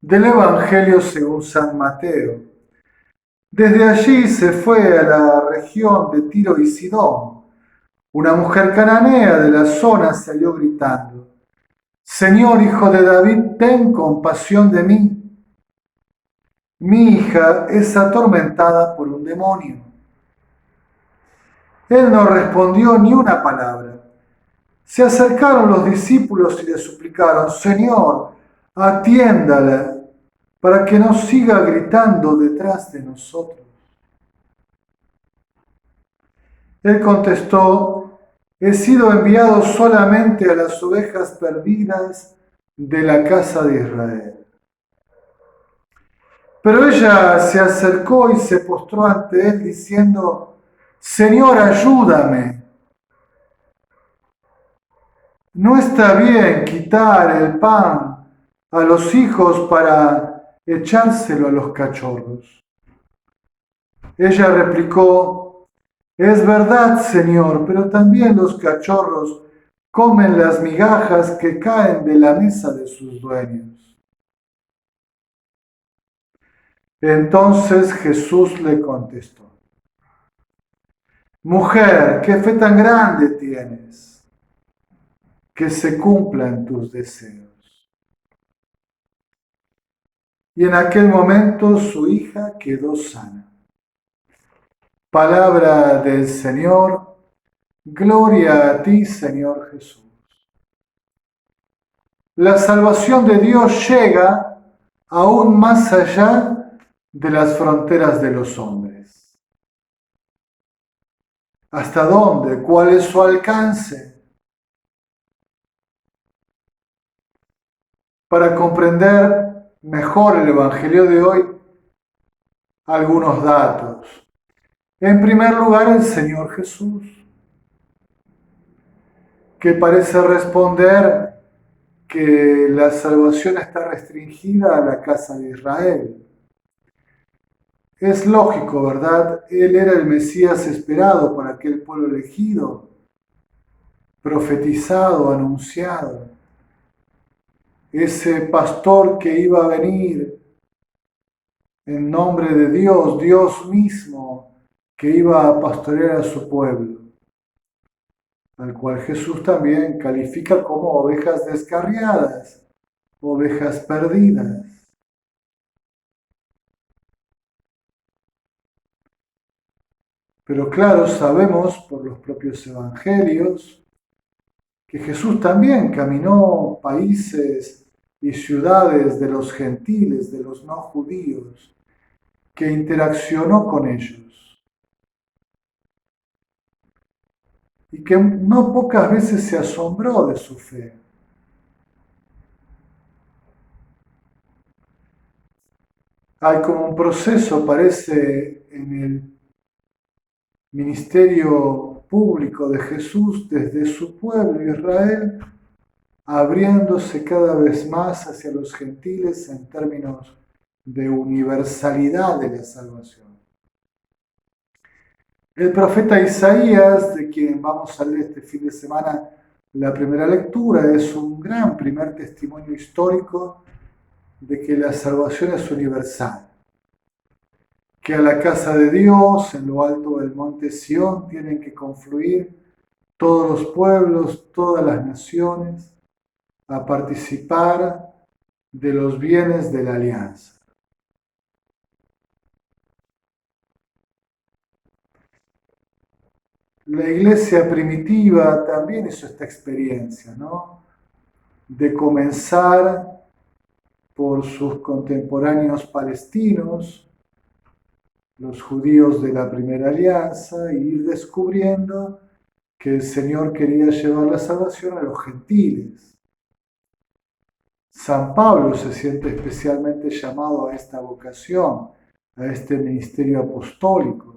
Del Evangelio según San Mateo. Desde allí se fue a la región de Tiro y Sidón. Una mujer cananea de la zona salió gritando: Señor, hijo de David, ten compasión de mí. Mi hija es atormentada por un demonio. Él no respondió ni una palabra. Se acercaron los discípulos y le suplicaron: Señor, atiéndala para que no siga gritando detrás de nosotros. Él contestó: he sido enviado solamente a las ovejas perdidas de la casa de Israel. Pero ella se acercó y se postró ante él diciendo: Señor, ayúdame. No está bien quitar el pan a los hijos para echárselo a los cachorros. Ella replicó: es verdad, Señor, pero también los cachorros comen las migajas que caen de la mesa de sus dueños. Entonces Jesús le contestó: mujer, qué fe tan grande tienes, que se cumplan tus deseos. Y en aquel momento su hija quedó sana. Palabra del Señor, gloria a ti, Señor Jesús. La salvación de Dios llega aún más allá de las fronteras de los hombres. ¿Hasta dónde? ¿Cuál es su alcance? Para comprender mejor el Evangelio de hoy, algunos datos. En primer lugar, el Señor Jesús, que parece responder que la salvación está restringida a la casa de Israel. Es lógico, ¿verdad? Él era el Mesías esperado por aquel pueblo elegido, profetizado, anunciado. Ese pastor que iba a venir en nombre de Dios, Dios mismo, que iba a pastorear a su pueblo, al cual Jesús también califica como ovejas descarriadas, ovejas perdidas. Pero claro, sabemos por los propios evangelios que Jesús también caminó países y ciudades de los gentiles, de los no judíos, que interaccionó con ellos y que no pocas veces se asombró de su fe. Hay como un proceso, parece, en el ministerio público de Jesús desde su pueblo Israel, abriéndose cada vez más hacia los gentiles en términos de universalidad de la salvación. El profeta Isaías, de quien vamos a leer este fin de semana la primera lectura, es un gran primer testimonio histórico de que la salvación es universal, que a la casa de Dios, en lo alto del monte Sión, tienen que confluir todos los pueblos, todas las naciones, a participar de los bienes de la alianza. La iglesia primitiva también hizo esta experiencia, ¿no? De comenzar por sus contemporáneos palestinos, los judíos de la primera alianza, e ir descubriendo que el Señor quería llevar la salvación a los gentiles. San Pablo se siente especialmente llamado a esta vocación, a este ministerio apostólico.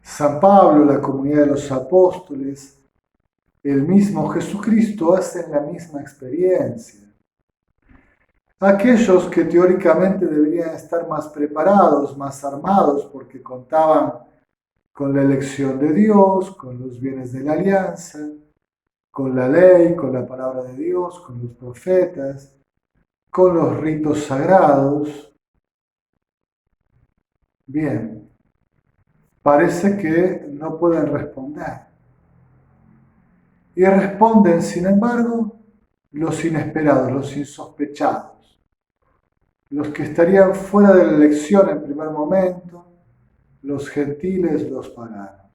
San Pablo, la comunidad de los apóstoles, el mismo Jesucristo hacen la misma experiencia. Aquellos que teóricamente deberían estar más preparados, más armados, porque contaban con la elección de Dios, con los bienes de la alianza, con la ley, con la palabra de Dios, con los profetas, con los ritos sagrados. Bien, parece que no pueden responder. Y responden, sin embargo, los inesperados, los insospechados, los que estarían fuera de la elección en primer momento, los gentiles, los paganos.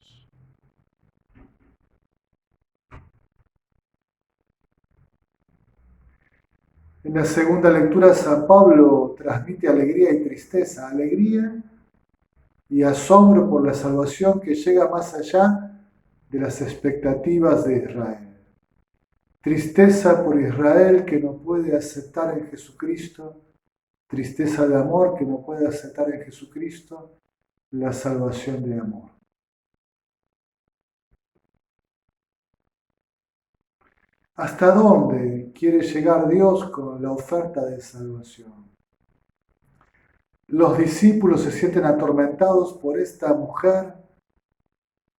En la segunda lectura, San Pablo transmite alegría y tristeza, alegría y asombro por la salvación que llega más allá de las expectativas de Israel. Tristeza por Israel que no puede aceptar en Jesucristo, tristeza de amor que no puede aceptar en Jesucristo la salvación de amor. ¿Hasta dónde quiere llegar Dios con la oferta de salvación? Los discípulos se sienten atormentados por esta mujer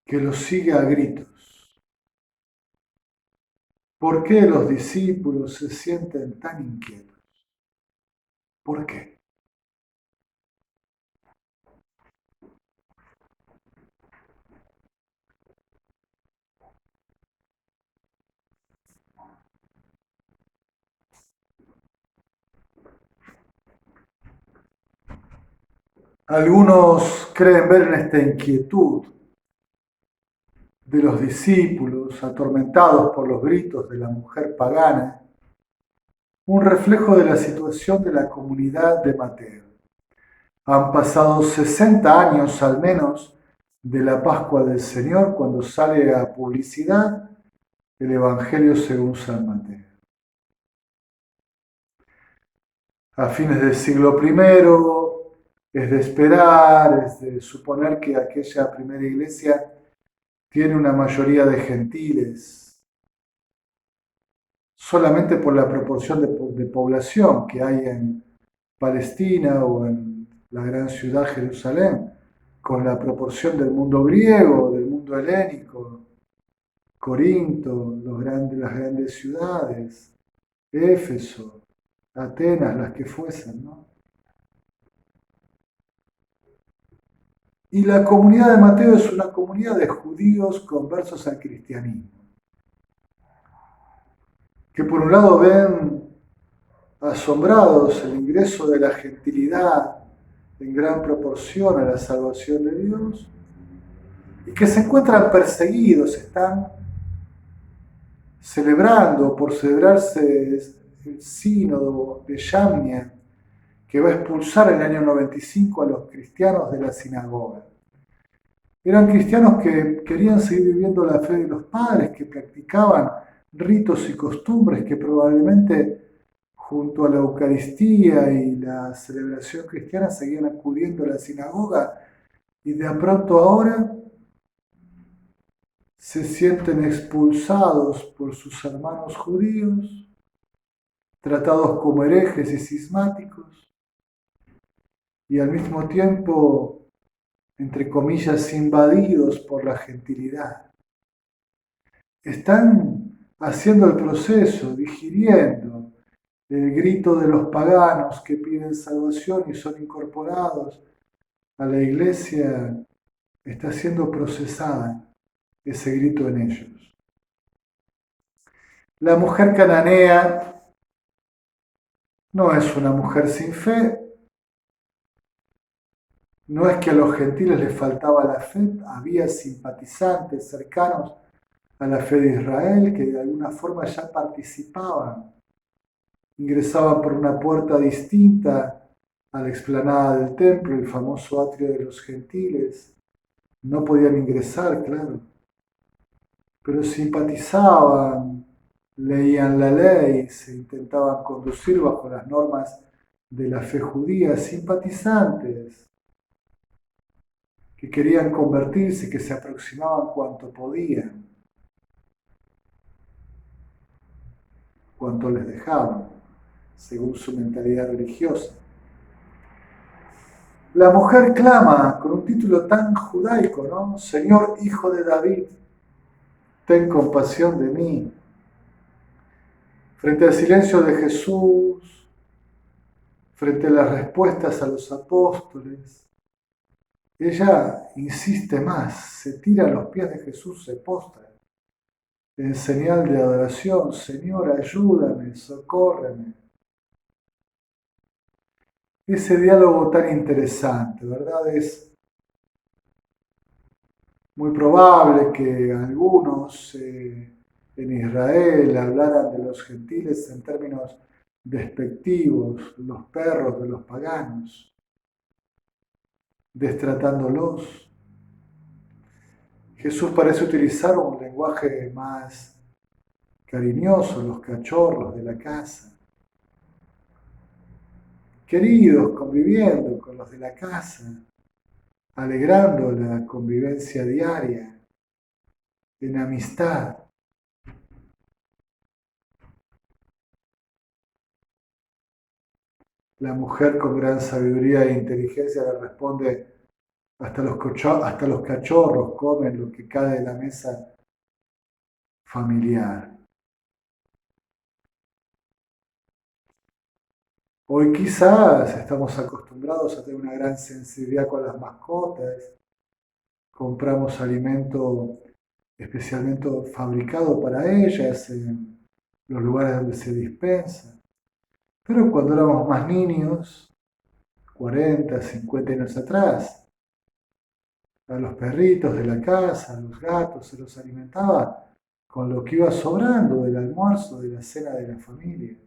que los sigue a gritos. ¿Por qué los discípulos se sienten tan inquietos? ¿Por qué? Algunos creen ver en esta inquietud de los discípulos atormentados por los gritos de la mujer pagana un reflejo de la situación de la comunidad de Mateo. Han pasado 60 años al menos de la Pascua del Señor cuando sale a publicidad el Evangelio según San Mateo. A fines del siglo I es de esperar, es de suponer que aquella primera iglesia tiene una mayoría de gentiles, solamente por la proporción de población que hay en Palestina o en la gran ciudad Jerusalén, con la proporción del mundo griego, del mundo helénico, Corinto, las grandes ciudades, Éfeso, Atenas, las que fuesen, ¿no? Y la comunidad de Mateo es una comunidad de judíos conversos al cristianismo, que por un lado ven asombrados el ingreso de la gentilidad en gran proporción a la salvación de Dios, y que se encuentran perseguidos, están celebrando, por celebrarse el sínodo de Yamnia, que va a expulsar en el año 95 a los cristianos de la sinagoga. Eran cristianos que querían seguir viviendo la fe de los padres, que practicaban ritos y costumbres que probablemente junto a la Eucaristía y la celebración cristiana seguían acudiendo a la sinagoga, y de pronto ahora se sienten expulsados por sus hermanos judíos, tratados como herejes y cismáticos, y al mismo tiempo, entre comillas, invadidos por la gentilidad. Están haciendo el proceso, digiriendo el grito de los paganos que piden salvación y son incorporados a la iglesia. Está siendo procesada ese grito en ellos. La mujer cananea no es una mujer sin fe, no es que a los gentiles les faltaba la fe, había simpatizantes cercanos a la fe de Israel que de alguna forma ya participaban, ingresaban por una puerta distinta a la explanada del templo, el famoso atrio de los gentiles. No podían ingresar, claro, pero simpatizaban, leían la ley, se intentaban conducir bajo las normas de la fe judía, simpatizantes que querían convertirse, que se aproximaban cuanto podían, cuanto les dejaban, según su mentalidad religiosa. La mujer clama con un título tan judaico, ¿no? Señor, hijo de David, ten compasión de mí. Frente al silencio de Jesús, frente a las respuestas a los apóstoles, ella insiste más, se tira a los pies de Jesús, se postra en señal de adoración. Señor, ayúdame, socórreme. Ese diálogo tan interesante, ¿verdad? Es muy probable que algunos en Israel hablaran de los gentiles en términos despectivos, los perros de los paganos, destratándolos. Jesús parece utilizar un lenguaje más cariñoso, los cachorros de la casa, queridos, conviviendo con los de la casa, alegrando la convivencia diaria, en amistad. La mujer con gran sabiduría e inteligencia le responde, hasta los cachorros comen lo que cae de la mesa familiar. Hoy quizás estamos acostumbrados a tener una gran sensibilidad con las mascotas, compramos alimento especialmente fabricado para ellas en los lugares donde se dispensa. Pero cuando éramos más niños, 40, 50 años atrás, a los perritos de la casa, a los gatos, se los alimentaba con lo que iba sobrando del almuerzo, de la cena de la familia.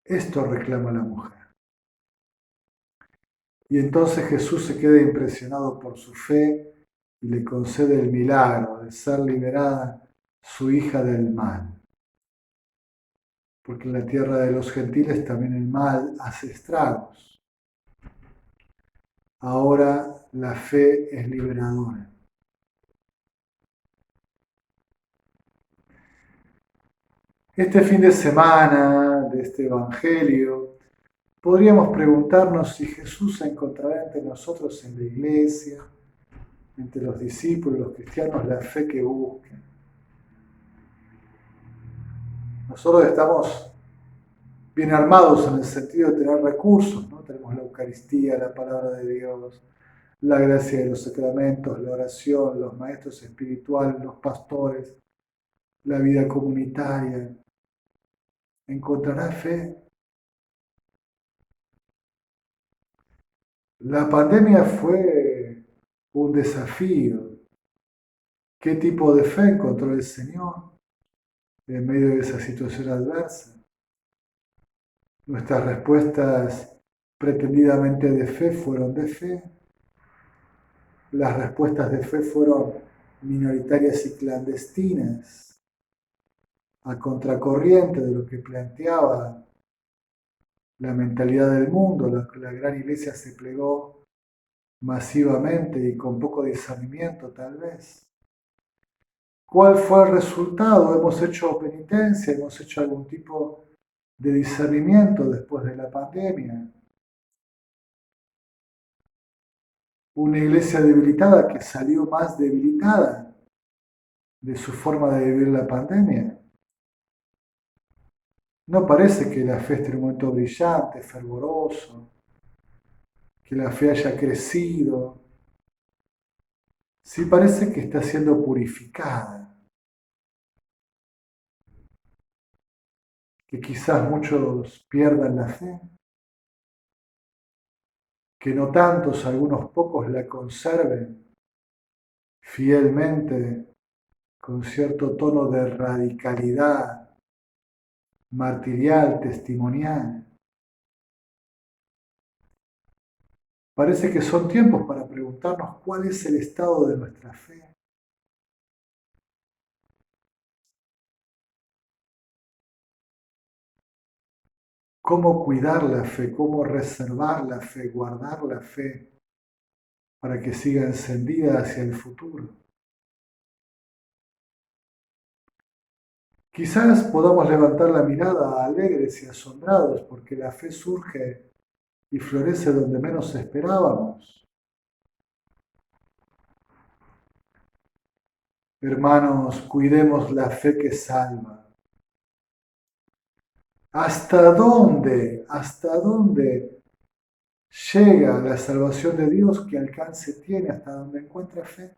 Esto reclama la mujer. Y entonces Jesús se queda impresionado por su fe y le concede el milagro de ser liberada su hija del mal. Porque en la tierra de los gentiles también el mal hace estragos. Ahora la fe es liberadora. Este fin de semana de este Evangelio, podríamos preguntarnos si Jesús se encontrará entre nosotros en la iglesia, entre los discípulos, los cristianos, la fe que buscan. Nosotros estamos bien armados en el sentido de tener recursos, ¿no? Tenemos la Eucaristía, la palabra de Dios, la gracia de los sacramentos, la oración, los maestros espirituales, los pastores, la vida comunitaria. ¿Encontrará fe? La pandemia fue un desafío. ¿Qué tipo de fe encontró el Señor en medio de esa situación adversa? Nuestras respuestas pretendidamente de fe fueron de fe. Las respuestas de fe fueron minoritarias y clandestinas, a contracorriente de lo que planteaba la mentalidad del mundo. La gran iglesia se plegó masivamente y con poco discernimiento tal vez. ¿Cuál fue el resultado? Hemos hecho penitencia, hemos hecho algún tipo de discernimiento después de la pandemia. Una iglesia debilitada que salió más debilitada de su forma de vivir la pandemia. No parece que la fe esté en un momento brillante, fervoroso, que la fe haya crecido. Sí parece que está siendo purificada, que quizás muchos pierdan la fe, que no tantos, algunos pocos la conserven fielmente con cierto tono de radicalidad martirial, testimonial. Parece que son tiempos para preguntarnos cuál es el estado de nuestra fe. Cómo cuidar la fe, cómo reservar la fe, guardar la fe para que siga encendida hacia el futuro. Quizás podamos levantar la mirada alegres y asombrados porque la fe surge y florece donde menos esperábamos. Hermanos, cuidemos la fe que salva. hasta dónde llega la salvación de Dios? ¿Qué alcance tiene? ¿Hasta dónde encuentra fe?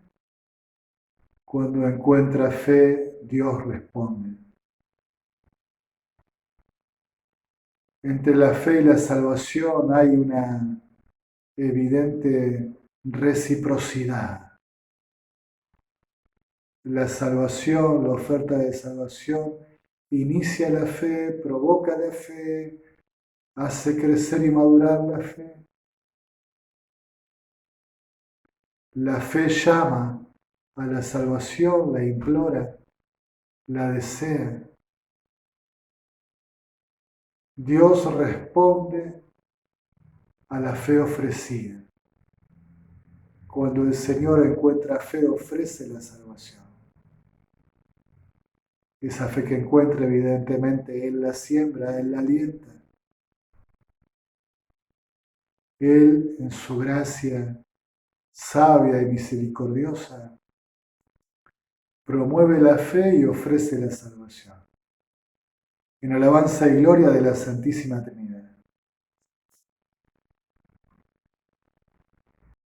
Cuando encuentra fe, Dios responde. Entre la fe y la salvación hay una evidente reciprocidad. La salvación, la oferta de salvación, inicia la fe, provoca la fe, hace crecer y madurar la fe. La fe llama a la salvación, la implora, la desea. Dios responde a la fe ofrecida. Cuando el Señor encuentra fe, ofrece la salvación. Esa fe que encuentra, evidentemente, Él la siembra, Él la alienta. Él, en su gracia sabia y misericordiosa, promueve la fe y ofrece la salvación. En alabanza y gloria de la Santísima Trinidad.